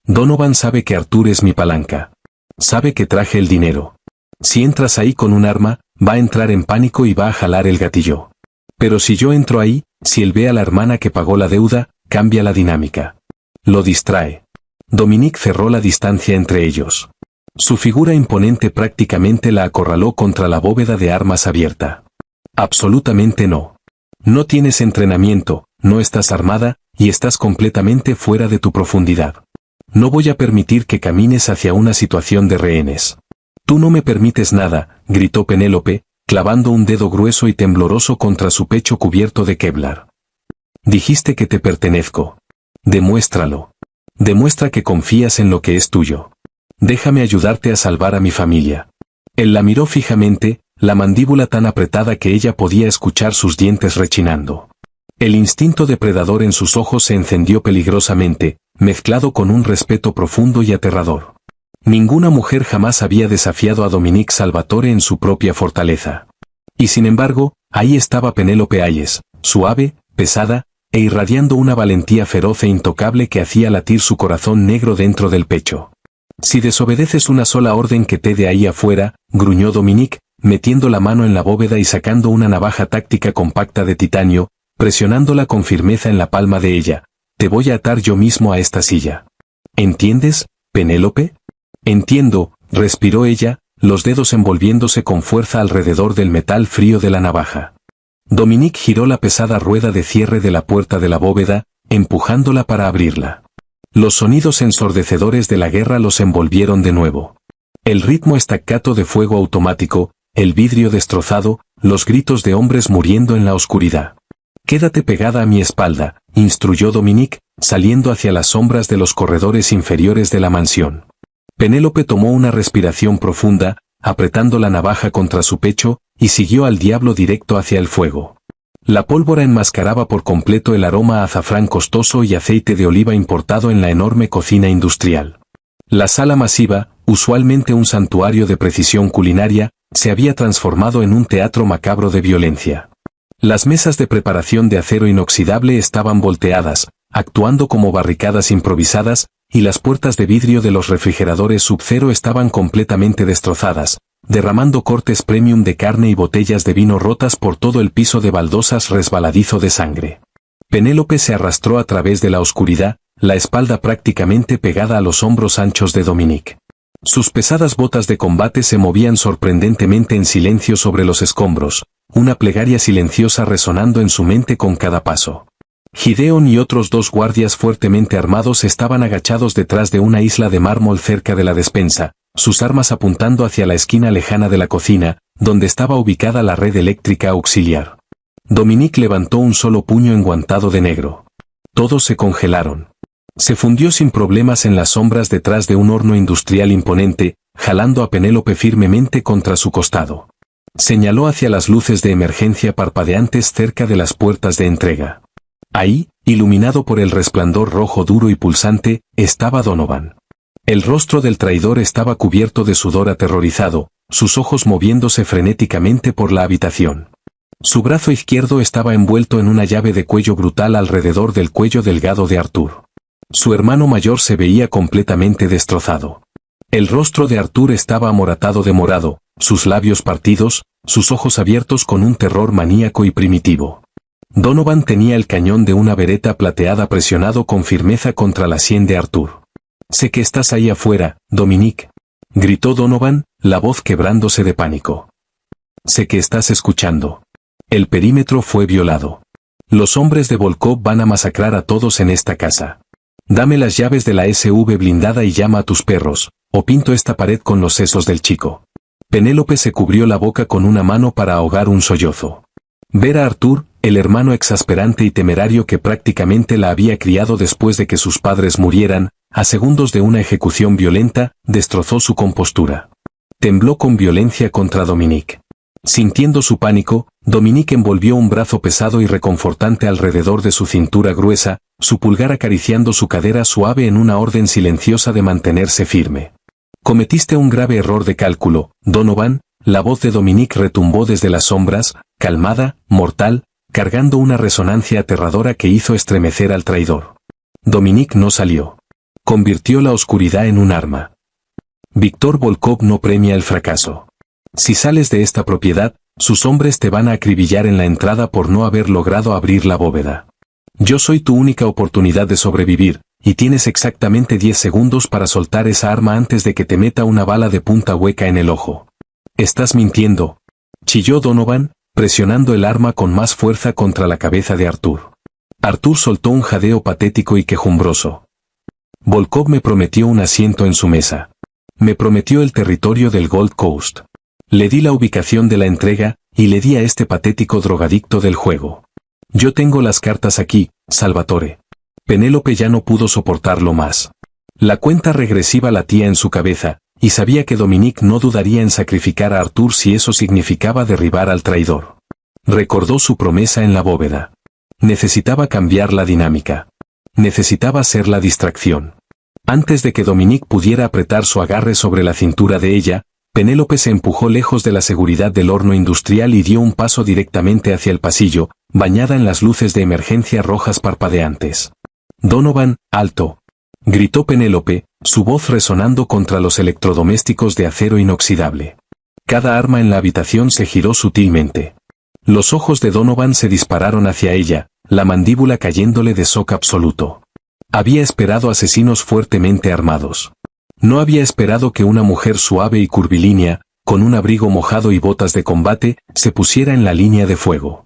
«Donovan sabe que Arthur es mi palanca. Sabe que traje el dinero. Si entras ahí con un arma, va a entrar en pánico y va a jalar el gatillo. Pero si yo entro ahí, si él ve a la hermana que pagó la deuda, cambia la dinámica. Lo distrae». Dominique cerró la distancia entre ellos. Su figura imponente prácticamente la acorraló contra la bóveda de armas abierta. «Absolutamente no. No tienes entrenamiento, no estás armada, y estás completamente fuera de tu profundidad. No voy a permitir que camines hacia una situación de rehenes». «Tú no me permites nada», gritó Penélope, clavando un dedo grueso y tembloroso contra su pecho cubierto de Kevlar. «Dijiste que te pertenezco. Demuéstralo. Demuestra que confías en lo que es tuyo. Déjame ayudarte a salvar a mi familia». Él la miró fijamente, la mandíbula tan apretada que ella podía escuchar sus dientes rechinando. El instinto depredador en sus ojos se encendió peligrosamente, mezclado con un respeto profundo y aterrador. Ninguna mujer jamás había desafiado a Dominique Salvatore en su propia fortaleza. Y sin embargo, ahí estaba Penélope Hayes, suave, pesada, e irradiando una valentía feroz e intocable que hacía latir su corazón negro dentro del pecho. «Si desobedeces una sola orden que te dé ahí afuera», gruñó Dominique, metiendo la mano en la bóveda y sacando una navaja táctica compacta de titanio, presionándola con firmeza en la palma de ella. «Te voy a atar yo mismo a esta silla. ¿Entiendes, Penélope?» «Entiendo», respiró ella, los dedos envolviéndose con fuerza alrededor del metal frío de la navaja. Dominique giró la pesada rueda de cierre de la puerta de la bóveda, empujándola para abrirla. Los sonidos ensordecedores de la guerra los envolvieron de nuevo. El ritmo staccato de fuego automático, el vidrio destrozado, los gritos de hombres muriendo en la oscuridad. «Quédate pegada a mi espalda», instruyó Dominique, saliendo hacia las sombras de los corredores inferiores de la mansión. Penélope tomó una respiración profunda, apretando la navaja contra su pecho, y siguió al diablo directo hacia el fuego. La pólvora enmascaraba por completo el aroma a azafrán costoso y aceite de oliva importado en la enorme cocina industrial. La sala masiva, usualmente un santuario de precisión culinaria, se había transformado en un teatro macabro de violencia. Las mesas de preparación de acero inoxidable estaban volteadas, actuando como barricadas improvisadas, y las puertas de vidrio de los refrigeradores Sub-Zero estaban completamente destrozadas, derramando cortes premium de carne y botellas de vino rotas por todo el piso de baldosas resbaladizo de sangre. Penélope se arrastró a través de la oscuridad, la espalda prácticamente pegada a los hombros anchos de Dominique. Sus pesadas botas de combate se movían sorprendentemente en silencio sobre los escombros, una plegaria silenciosa resonando en su mente con cada paso. Gideon y otros 2 guardias fuertemente armados estaban agachados detrás de una isla de mármol cerca de la despensa, sus armas apuntando hacia la esquina lejana de la cocina, donde estaba ubicada la red eléctrica auxiliar. Dominique levantó un solo puño enguantado de negro. Todos se congelaron. Se fundió sin problemas en las sombras detrás de un horno industrial imponente, jalando a Penélope firmemente contra su costado. Señaló hacia las luces de emergencia parpadeantes cerca de las puertas de entrega. Ahí, iluminado por el resplandor rojo duro y pulsante, estaba Donovan. El rostro del traidor estaba cubierto de sudor aterrorizado, sus ojos moviéndose frenéticamente por la habitación. Su brazo izquierdo estaba envuelto en una llave de cuello brutal alrededor del cuello delgado de Arthur. Su hermano mayor se veía completamente destrozado. El rostro de Arthur estaba amoratado de morado, sus labios partidos, sus ojos abiertos con un terror maníaco y primitivo. Donovan tenía el cañón de una bereta plateada presionado con firmeza contra la sien de Arthur. «Sé que estás ahí afuera, Dominique», gritó Donovan, la voz quebrándose de pánico. «Sé que estás escuchando. El perímetro fue violado. Los hombres de Volkov van a masacrar a todos en esta casa. Dame las llaves de la SV blindada y llama a tus perros, o pinto esta pared con los sesos del chico». Penélope se cubrió la boca con una mano para ahogar un sollozo. Ver a Arthur, el hermano exasperante y temerario que prácticamente la había criado después de que sus padres murieran, a segundos de una ejecución violenta, destrozó su compostura. Tembló con violencia contra Dominique. Sintiendo su pánico, Dominique envolvió un brazo pesado y reconfortante alrededor de su cintura gruesa, su pulgar acariciando su cadera suave en una orden silenciosa de mantenerse firme. «Cometiste un grave error de cálculo, Donovan», la voz de Dominique retumbó desde las sombras, calmada, mortal, cargando una resonancia aterradora que hizo estremecer al traidor. Dominique no salió. Convirtió la oscuridad en un arma. Víctor Volkov no premia el fracaso. Si sales de esta propiedad, sus hombres te van a acribillar en la entrada por no haber logrado abrir la bóveda. Yo soy tu única oportunidad de sobrevivir, y tienes exactamente 10 segundos para soltar esa arma antes de que te meta una bala de punta hueca en el ojo. «Estás mintiendo», chilló Donovan, presionando el arma con más fuerza contra la cabeza de Arthur. Arthur soltó un jadeo patético y quejumbroso. «Volkov me prometió un asiento en su mesa. Me prometió el territorio del Gold Coast. Le di la ubicación de la entrega, y le di a este patético drogadicto del juego. Yo tengo las cartas aquí, Salvatore». Penélope ya no pudo soportarlo más. La cuenta regresiva latía en su cabeza, y sabía que Dominique no dudaría en sacrificar a Arthur si eso significaba derribar al traidor. Recordó su promesa en la bóveda. Necesitaba cambiar la dinámica. Necesitaba ser la distracción. Antes de que Dominique pudiera apretar su agarre sobre la cintura de ella, Penélope se empujó lejos de la seguridad del horno industrial y dio un paso directamente hacia el pasillo, bañada en las luces de emergencia rojas parpadeantes. «Donovan, alto», gritó Penélope, su voz resonando contra los electrodomésticos de acero inoxidable. Cada arma en la habitación se giró sutilmente. Los ojos de Donovan se dispararon hacia ella, la mandíbula cayéndole de shock absoluto. Había esperado asesinos fuertemente armados. No había esperado que una mujer suave y curvilínea, con un abrigo mojado y botas de combate, se pusiera en la línea de fuego.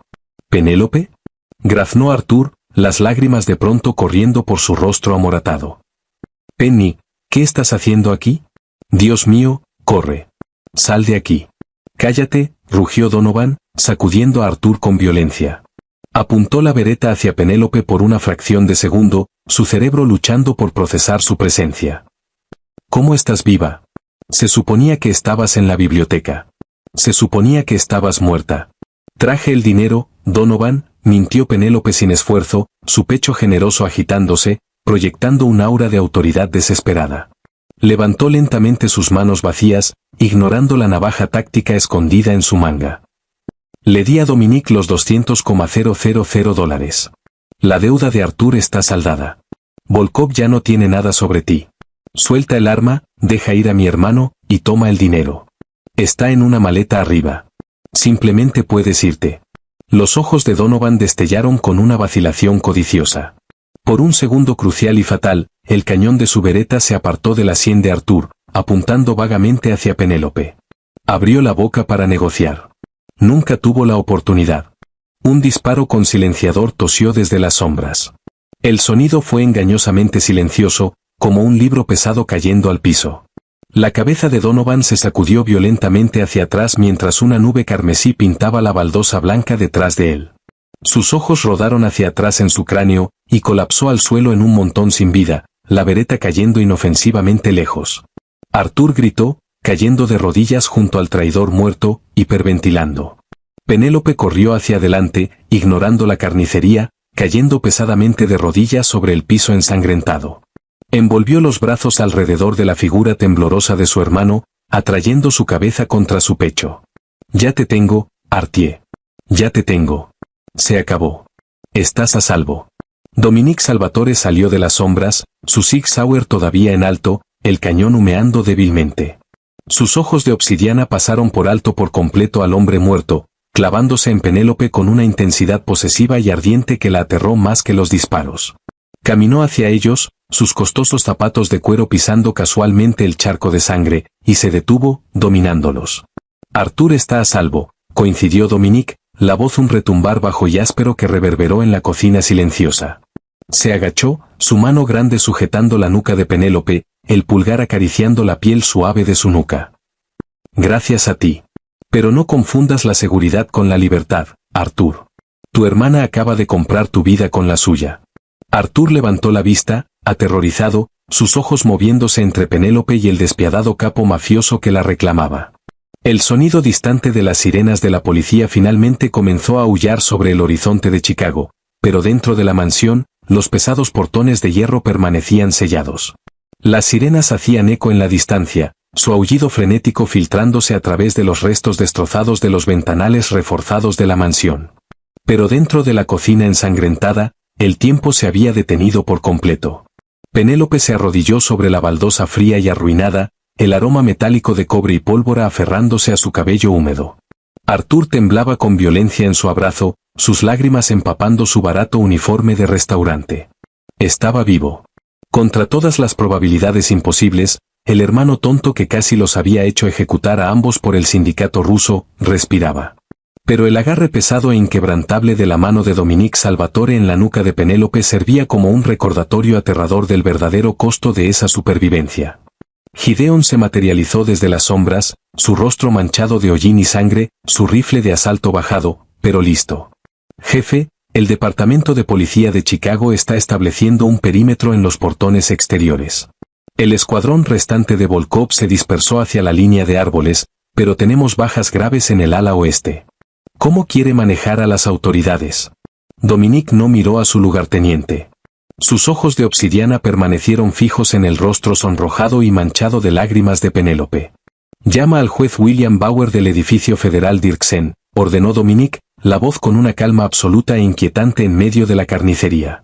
«¿Penélope?», graznó Arthur, las lágrimas de pronto corriendo por su rostro amoratado. «Penny, ¿qué estás haciendo aquí? Dios mío, corre. Sal de aquí». «Cállate», rugió Donovan, sacudiendo a Arthur con violencia. Apuntó la bereta hacia Penélope por una fracción de segundo, su cerebro luchando por procesar su presencia. «¿Cómo estás viva? Se suponía que estabas en la biblioteca. Se suponía que estabas muerta». «Traje el dinero, Donovan», mintió Penélope sin esfuerzo, su pecho generoso agitándose, proyectando un aura de autoridad desesperada. Levantó lentamente sus manos vacías, ignorando la navaja táctica escondida en su manga. «Le di a Dominique los $200,000. La deuda de Arthur está saldada. Volkov ya no tiene nada sobre ti. Suelta el arma, deja ir a mi hermano, y toma el dinero. Está en una maleta arriba. Simplemente puedes irte». Los ojos de Donovan destellaron con una vacilación codiciosa. Por un segundo crucial y fatal, el cañón de su bereta se apartó de la sien de Arthur, apuntando vagamente hacia Penélope. Abrió la boca para negociar. Nunca tuvo la oportunidad. Un disparo con silenciador tosió desde las sombras. El sonido fue engañosamente silencioso, como un libro pesado cayendo al piso. La cabeza de Donovan se sacudió violentamente hacia atrás mientras una nube carmesí pintaba la baldosa blanca detrás de él. Sus ojos rodaron hacia atrás en su cráneo, y colapsó al suelo en un montón sin vida, la bereta cayendo inofensivamente lejos. Arthur gritó, cayendo de rodillas junto al traidor muerto, hiperventilando. Penélope corrió hacia adelante, ignorando la carnicería, cayendo pesadamente de rodillas sobre el piso ensangrentado. Envolvió los brazos alrededor de la figura temblorosa de su hermano, atrayendo su cabeza contra su pecho. «Ya te tengo, Artie. Ya te tengo. Se acabó. Estás a salvo». Dominique Salvatore salió de las sombras, su Sig Sauer todavía en alto, el cañón humeando débilmente. Sus ojos de obsidiana pasaron por alto por completo al hombre muerto, clavándose en Penélope con una intensidad posesiva y ardiente que la aterró más que los disparos. Caminó hacia ellos, sus costosos zapatos de cuero pisando casualmente el charco de sangre, y se detuvo, dominándolos. «Arthur está a salvo», coincidió Dominique, la voz un retumbar bajo y áspero que reverberó en la cocina silenciosa. Se agachó, su mano grande sujetando la nuca de Penélope, el pulgar acariciando la piel suave de su nuca. «Gracias a ti. Pero no confundas la seguridad con la libertad, Arthur. Tu hermana acaba de comprar tu vida con la suya». Arthur levantó la vista, aterrorizado, sus ojos moviéndose entre Penélope y el despiadado capo mafioso que la reclamaba. El sonido distante de las sirenas de la policía finalmente comenzó a aullar sobre el horizonte de Chicago, pero dentro de la mansión, los pesados portones de hierro permanecían sellados. Las sirenas hacían eco en la distancia, su aullido frenético filtrándose a través de los restos destrozados de los ventanales reforzados de la mansión. Pero dentro de la cocina ensangrentada, el tiempo se había detenido por completo. Penélope se arrodilló sobre la baldosa fría y arruinada, el aroma metálico de cobre y pólvora aferrándose a su cabello húmedo. Arthur temblaba con violencia en su abrazo, sus lágrimas empapando su barato uniforme de restaurante. Estaba vivo. Contra todas las probabilidades imposibles, el hermano tonto que casi los había hecho ejecutar a ambos por el sindicato ruso, respiraba. Pero el agarre pesado e inquebrantable de la mano de Dominique Salvatore en la nuca de Penélope servía como un recordatorio aterrador del verdadero costo de esa supervivencia. Gideon se materializó desde las sombras, su rostro manchado de hollín y sangre, su rifle de asalto bajado, pero listo. «Jefe, el Departamento de Policía de Chicago está estableciendo un perímetro en los portones exteriores. El escuadrón restante de Volkov se dispersó hacia la línea de árboles, pero tenemos bajas graves en el ala oeste. ¿Cómo quiere manejar a las autoridades?» Dominique no miró a su lugarteniente. Sus ojos de obsidiana permanecieron fijos en el rostro sonrojado y manchado de lágrimas de Penélope. «Llama al juez William Bauer del edificio federal Dirksen», ordenó Dominique, la voz con una calma absoluta e inquietante en medio de la carnicería.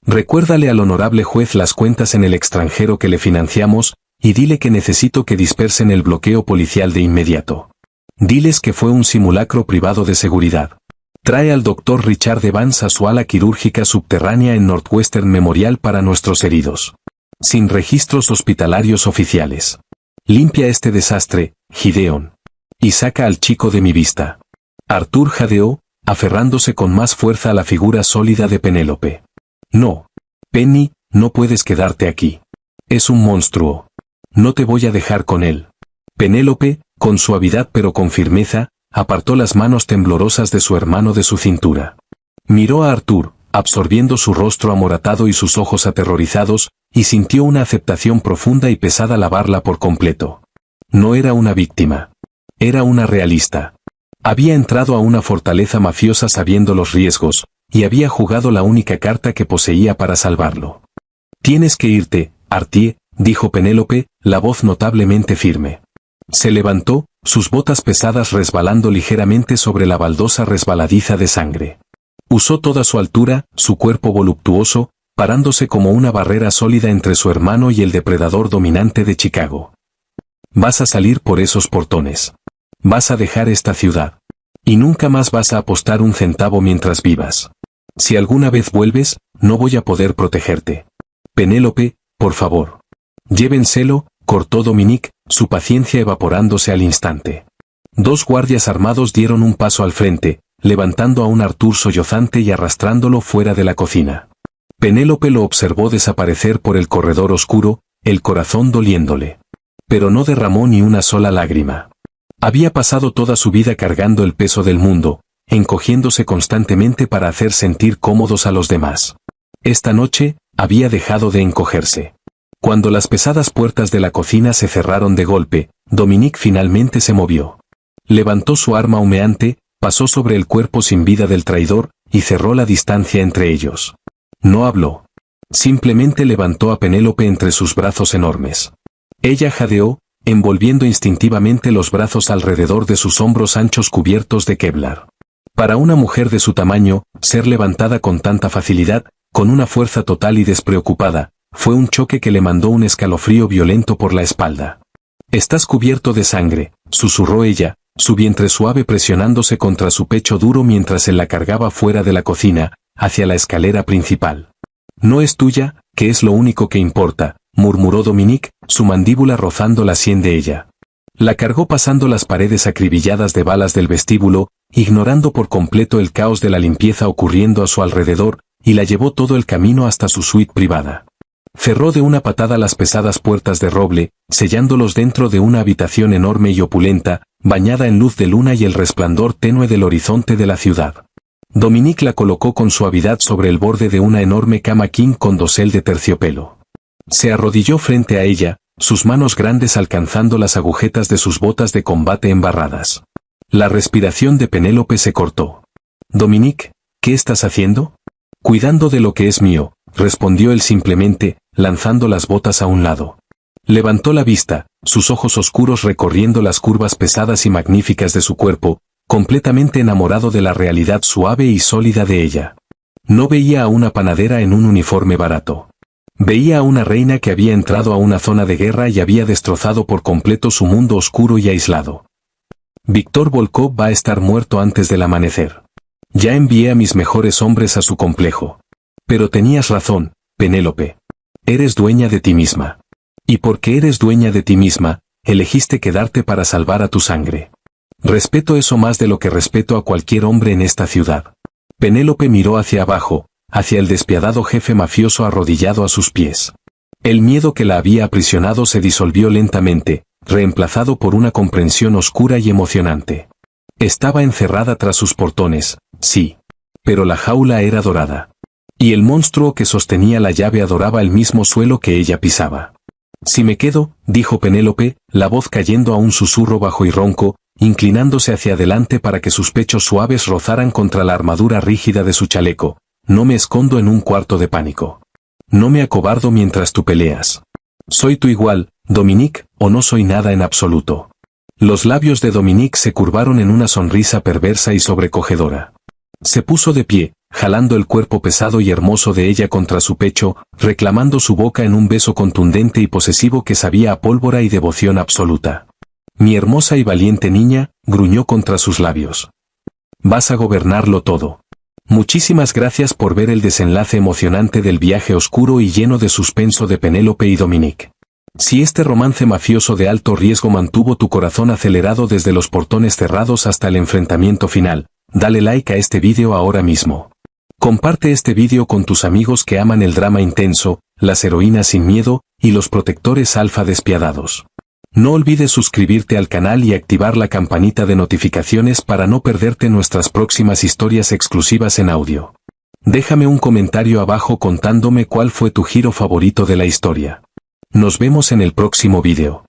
Recuérdale al honorable juez las cuentas en el extranjero que le financiamos, y dile que necesito que dispersen el bloqueo policial de inmediato. Diles que fue un simulacro privado de seguridad. Trae al doctor Richard Evans a su ala quirúrgica subterránea en Northwestern Memorial para nuestros heridos. Sin registros hospitalarios oficiales. Limpia este desastre, Gideon. Y saca al chico de mi vista. Arthur jadeó, aferrándose con más fuerza a la figura sólida de Penélope. No. Penny, no puedes quedarte aquí. Es un monstruo. No te voy a dejar con él. Penélope, con suavidad pero con firmeza, apartó las manos temblorosas de su hermano de su cintura. Miró a Arthur, absorbiendo su rostro amoratado y sus ojos aterrorizados, y sintió una aceptación profunda y pesada lavarla por completo. No era una víctima. Era una realista. Había entrado a una fortaleza mafiosa sabiendo los riesgos, y había jugado la única carta que poseía para salvarlo. Tienes que irte, Artie, dijo Penélope, la voz notablemente firme. Se levantó, sus botas pesadas resbalando ligeramente sobre la baldosa resbaladiza de sangre. Usó toda su altura, su cuerpo voluptuoso, parándose como una barrera sólida entre su hermano y el depredador dominante de Chicago. Vas a salir por esos portones. Vas a dejar esta ciudad. Y nunca más vas a apostar un centavo mientras vivas. Si alguna vez vuelves, no voy a poder protegerte. Penélope, por favor. Llévenselo, cortó Dominique, su paciencia evaporándose al instante. Dos guardias armados dieron un paso al frente, levantando a un Arthur sollozante y arrastrándolo fuera de la cocina. Penélope lo observó desaparecer por el corredor oscuro, el corazón doliéndole. Pero no derramó ni una sola lágrima. Había pasado toda su vida cargando el peso del mundo, encogiéndose constantemente para hacer sentir cómodos a los demás. Esta noche, había dejado de encogerse. Cuando las pesadas puertas de la cocina se cerraron de golpe, Dominique finalmente se movió. Levantó su arma humeante, pasó sobre el cuerpo sin vida del traidor, y cerró la distancia entre ellos. No habló. Simplemente levantó a Penélope entre sus brazos enormes. Ella jadeó, envolviendo instintivamente los brazos alrededor de sus hombros anchos cubiertos de Kevlar. Para una mujer de su tamaño, ser levantada con tanta facilidad, con una fuerza total y despreocupada, fue un choque que le mandó un escalofrío violento por la espalda. Estás cubierto de sangre, susurró ella, su vientre suave presionándose contra su pecho duro mientras él la cargaba fuera de la cocina, hacia la escalera principal. No es tuya, que es lo único que importa, murmuró Dominique, su mandíbula rozando la sien de ella. La cargó pasando las paredes acribilladas de balas del vestíbulo, ignorando por completo el caos de la limpieza ocurriendo a su alrededor, y la llevó todo el camino hasta su suite privada. Cerró de una patada las pesadas puertas de roble, sellándolos dentro de una habitación enorme y opulenta, bañada en luz de luna y el resplandor tenue del horizonte de la ciudad. Dominique la colocó con suavidad sobre el borde de una enorme cama king con dosel de terciopelo. Se arrodilló frente a ella, sus manos grandes alcanzando las agujetas de sus botas de combate embarradas. La respiración de Penélope se cortó. Dominique, ¿qué estás haciendo? Cuidando de lo que es mío, respondió él simplemente, lanzando las botas a un lado. Levantó la vista, sus ojos oscuros recorriendo las curvas pesadas y magníficas de su cuerpo, completamente enamorado de la realidad suave y sólida de ella. No veía a una panadera en un uniforme barato. Veía a una reina que había entrado a una zona de guerra y había destrozado por completo su mundo oscuro y aislado. Víctor Volkov va a estar muerto antes del amanecer. Ya envié a mis mejores hombres a su complejo. Pero tenías razón, Penélope. Eres dueña de ti misma. Y porque eres dueña de ti misma, elegiste quedarte para salvar a tu sangre. Respeto eso más de lo que respeto a cualquier hombre en esta ciudad. Penélope miró hacia abajo, hacia el despiadado jefe mafioso arrodillado a sus pies. El miedo que la había aprisionado se disolvió lentamente, reemplazado por una comprensión oscura y emocionante. Estaba encerrada tras sus portones, sí. Pero la jaula era dorada. Y el monstruo que sostenía la llave adoraba el mismo suelo que ella pisaba. Si me quedo, dijo Penélope, la voz cayendo a un susurro bajo y ronco, inclinándose hacia adelante para que sus pechos suaves rozaran contra la armadura rígida de su chaleco, no me escondo en un cuarto de pánico. No me acobardo mientras tú peleas. Soy tu igual, Dominique, o no soy nada en absoluto. Los labios de Dominique se curvaron en una sonrisa perversa y sobrecogedora. Se puso de pie, jalando el cuerpo pesado y hermoso de ella contra su pecho, reclamando su boca en un beso contundente y posesivo que sabía a pólvora y devoción absoluta. Mi hermosa y valiente niña, gruñó contra sus labios. Vas a gobernarlo todo. Muchísimas gracias por ver el desenlace emocionante del viaje oscuro y lleno de suspenso de Penélope y Dominique. Si este romance mafioso de alto riesgo mantuvo tu corazón acelerado desde los portones cerrados hasta el enfrentamiento final, dale like a este vídeo ahora mismo. Comparte este vídeo con tus amigos que aman el drama intenso, las heroínas sin miedo, y los protectores alfa despiadados. No olvides suscribirte al canal y activar la campanita de notificaciones para no perderte nuestras próximas historias exclusivas en audio. Déjame un comentario abajo contándome cuál fue tu giro favorito de la historia. Nos vemos en el próximo vídeo.